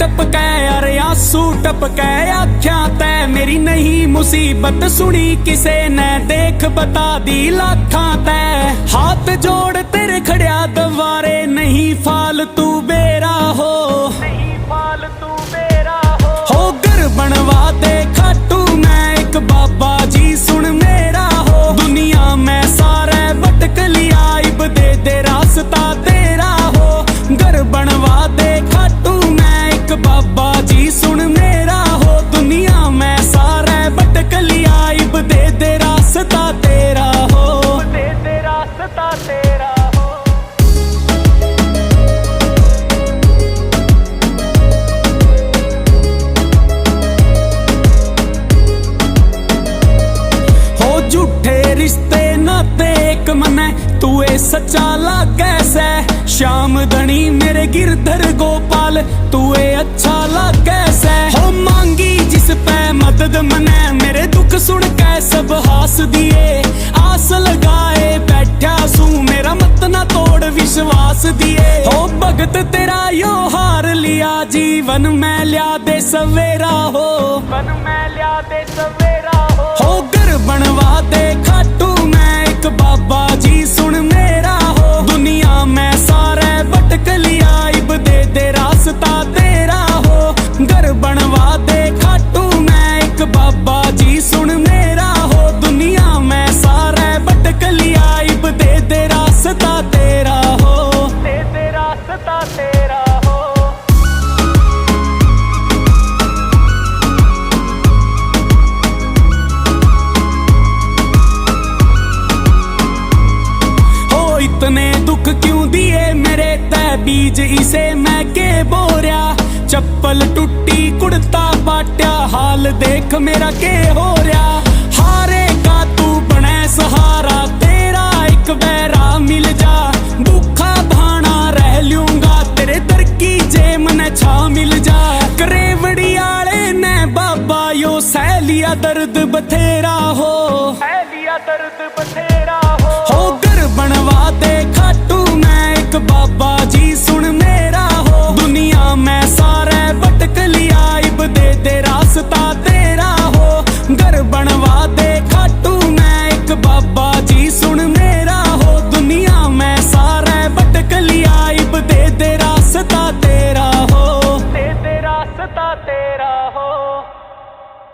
टपकै यार आंसू टपकै आख्या तै मेरी नहीं मुसीबत सुनी किसे ने देख बता दी लाखां तै हाथ जोड़ तेरे खड़िया दवारे नहीं फालतू बेरा हो घर बनवा दे खाटू मैं एक बाबा जी सुन मेरा हो दुनिया में सारे भटक लिया इब दे रास्ता तेरा हो घर बनवा दे खाटू मैं एक बाबा जी सुन मेरा हो दुनिया में सारे भटक लिया इब दे रास्ता तेरा हो दे रास्ता तेरा झूठे रिश्ते नाते एक मने तू ए सच्चा लागे सै श्याम धनी मेरे गिरधर गोपाल तू ए अच्छा लागे सै हो मांगी जिस पे मदद मने मेरे दुख सुन के सब हास दिए आस लगाए बैठा सू मेरा मत ना तोड़ विश्वास दिए हो भगत तेरा यो हार लिया जीवन में लिया दे सवेरा हो वन में लिया दे सवेरा हो घर बनवा दे खाटू मैं एक बाबा जी सुन मेरा हो दुनिया में सारे भटक लिया इब दे रास्ता तेरा हो घर बनवा दे खाटू मैं एक बाबा जी सुन मेरा हो दुनिया में सारे भटक लिया इब दे रास्ता तेरा हो दे रास्ता तेरा हो इतने दुख क्यों दिए मेरे तै बीज इसे मैं के बोरिया चप्पल टूटी कुड़ता पाट्या हाल देख मेरा के हो रहा हारे का तू बने सहारा तेरा एक बैरा मिल जा भूखा भाना रह लूंगा तेरे दर की जे मने छा मिल जा करेवड़ी आले ने बाबा यो सह लिया दर्द बथेरा हो सह लिया दर्द बथेरा हो घर बनवा दे